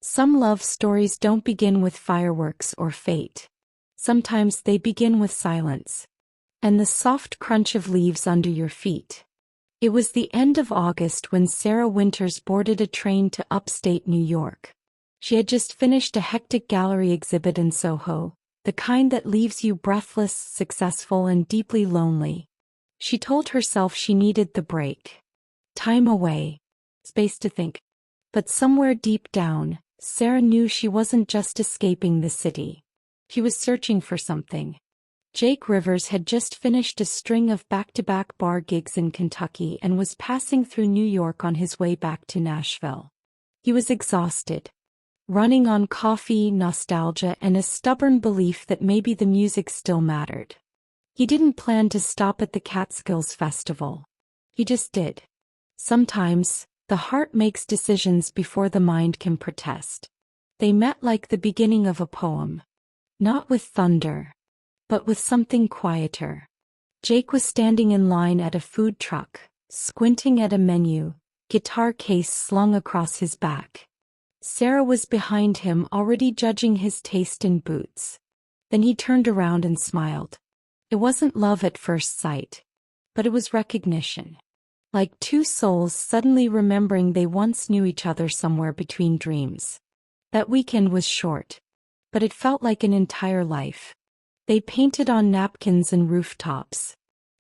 Some love stories don't begin with fireworks or fate. Sometimes they begin with silence and the soft crunch of leaves under your feet. It was the end of August when Sarah Winters boarded a train to upstate New York. She had just finished a hectic gallery exhibit in Soho, the kind that leaves you breathless, successful, and deeply lonely. She told herself she needed the break. Time away. Space to think. But somewhere deep down, Sarah knew she wasn't just escaping the city. She was searching for something. Jake Rivers had just finished a string of back-to-back bar gigs in Kentucky and was passing through New York on his way back to Nashville. He was exhausted, running on coffee, nostalgia, and a stubborn belief that maybe the music still mattered. He didn't plan to stop at the Catskills Festival. He just did. Sometimes, the heart makes decisions before the mind can protest. They met like the beginning of a poem. Not with thunder, but with something quieter. Jake was standing in line at a food truck, squinting at a menu, guitar case slung across his back. Sarah was behind him, already judging his taste in boots. Then he turned around and smiled. It wasn't love at first sight, but it was recognition. Like two souls suddenly remembering they once knew each other somewhere between dreams. That weekend was short, but it felt like an entire life. They painted on napkins and rooftops.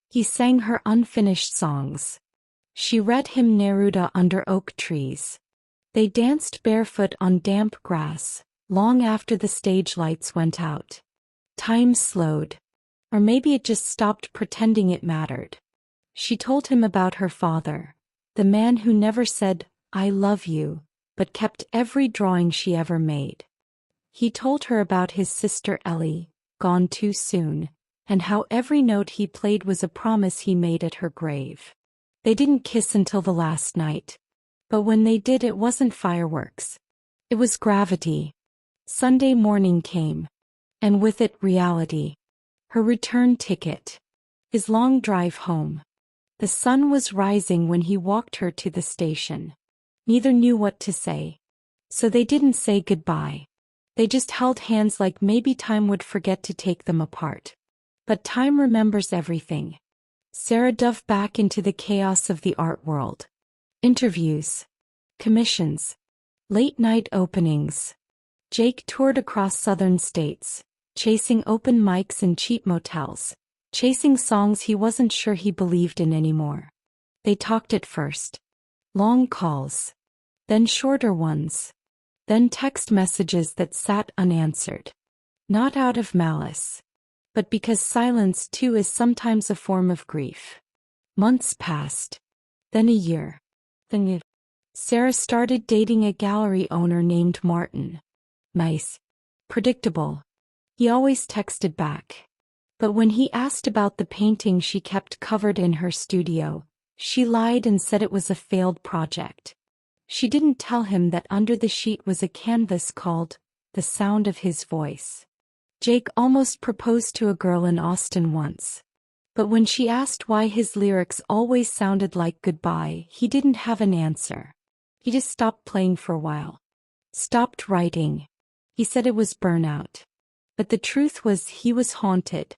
He sang her unfinished songs. She read him Neruda under oak trees. They danced barefoot on damp grass, long after the stage lights went out. Time slowed. Or maybe it just stopped pretending it mattered. She told him about her father, the man who never said, "I love you," but kept every drawing she ever made. He told her about his sister Ellie, gone too soon, and how every note he played was a promise he made at her grave. They didn't kiss until the last night. But when they did, it wasn't fireworks. It was gravity. Sunday morning came. And with it, reality. Her return ticket. His long drive home. The sun was rising when he walked her to the station. Neither knew what to say. So they didn't say goodbye. They just held hands like maybe time would forget to take them apart. But time remembers everything. Sarah dove back into the chaos of the art world. Interviews. Commissions. Late-night openings. Jake toured across southern states, chasing open mics in cheap motels, chasing songs he wasn't sure he believed in anymore. They talked at first. Long calls. Then shorter ones. Then text messages that sat unanswered. Not out of malice, but because silence too is sometimes a form of grief. Months passed. Then a year. Then Sarah started dating a gallery owner named Martin. Nice. Predictable. He always texted back. But when he asked about the painting she kept covered in her studio, she lied and said it was a failed project. She didn't tell him that under the sheet was a canvas called The Sound of His Voice. Jake almost proposed to a girl in Austin once. But when she asked why his lyrics always sounded like goodbye, he didn't have an answer. He just stopped playing for a while. Stopped writing. He said it was burnout. But the truth was he was haunted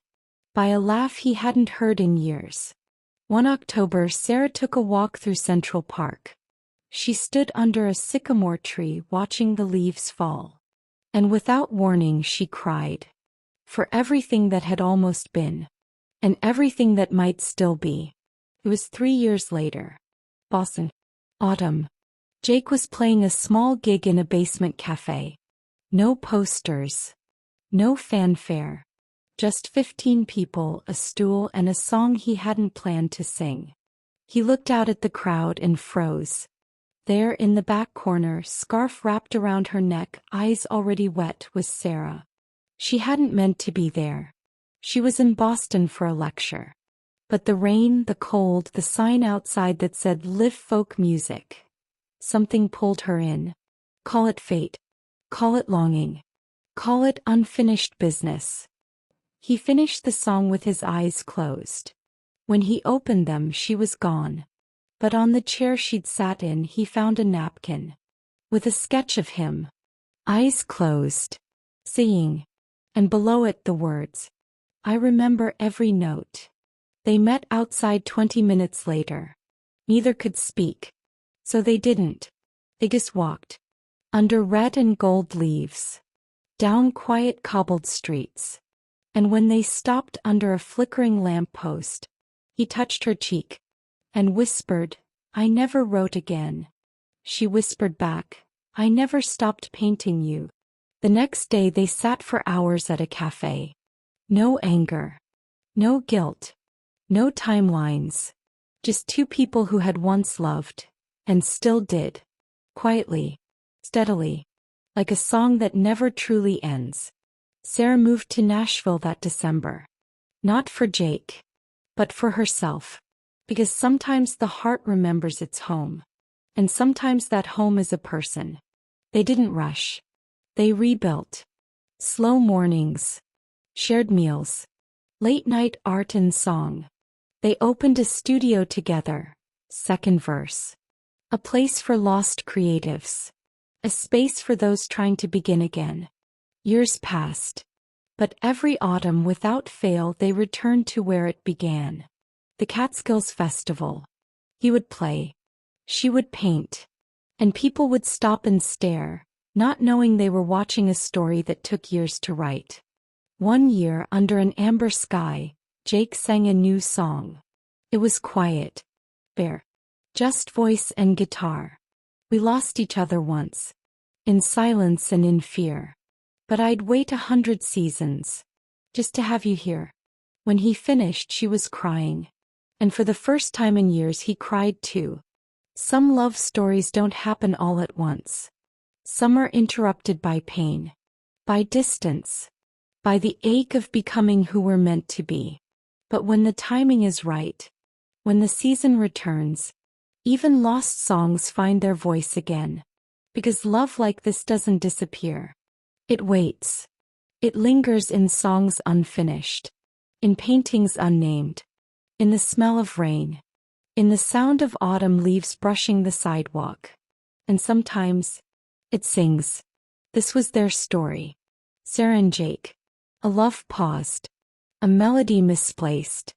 by a laugh he hadn't heard in years. One October, Sarah took a walk through Central Park. She stood under a sycamore tree watching the leaves fall. And without warning she cried. For everything that had almost been. And everything that might still be. It was 3 years later. Boston. Autumn. Jake was playing a small gig in a basement cafe. No posters. No fanfare. Just 15 people, a stool, and a song he hadn't planned to sing. He looked out at the crowd and froze. There in the back corner, scarf wrapped around her neck, eyes already wet, was Sarah. She hadn't meant to be there. She was in Boston for a lecture. But the rain, the cold, the sign outside that said "Live Folk Music." Something pulled her in. Call it fate. Call it longing. Call it unfinished business. He finished the song with his eyes closed. When he opened them, she was gone. But on the chair she'd sat in, he found a napkin. With a sketch of him. eyes closed, seeing, and below it the words, "I remember every note." They met outside 20 minutes later. Neither could speak. So they didn't. They just walked. Under red and gold leaves. Down quiet cobbled streets. And when they stopped under a flickering lamp-post, he touched her cheek and whispered, "I never wrote again." She whispered back, "I never stopped painting you." The next day they sat for hours at a cafe. No anger. No guilt. No timelines. Just two people who had once loved, and still did. Quietly. Steadily. Like a song that never truly ends. Sarah moved to Nashville that December. Not for Jake. But for herself. Because sometimes the heart remembers its home. And sometimes that home is a person. They didn't rush. They rebuilt. Slow mornings. Shared meals. Late night art and song. They opened a studio together. Second verse. A place for lost creatives. A space for those trying to begin again. Years passed. But every autumn without fail they returned to where it began. The Catskills Festival. He would play. She would paint. And people would stop and stare, not knowing they were watching a story that took years to write. One year under an amber sky, Jake sang a new song. It was quiet. Bare. Just voice and guitar. We lost each other once. In silence and in fear. But I'd wait 100 seasons. Just to have you here. When he finished she was crying. And for the first time in years he cried too. Some love stories don't happen all at once. Some are interrupted by pain. By distance. By the ache of becoming who we're meant to be. But when the timing is right, when the season returns, even lost songs find their voice again. Because love like this doesn't disappear. It waits. It lingers in songs unfinished. In paintings unnamed. In the smell of rain. In the sound of autumn leaves brushing the sidewalk. And sometimes, it sings. This was their story. Sarah and Jake. A love paused. A melody misplaced.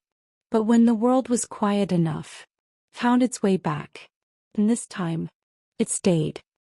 But when the world was quiet enough, found its way back. And this time, it stayed.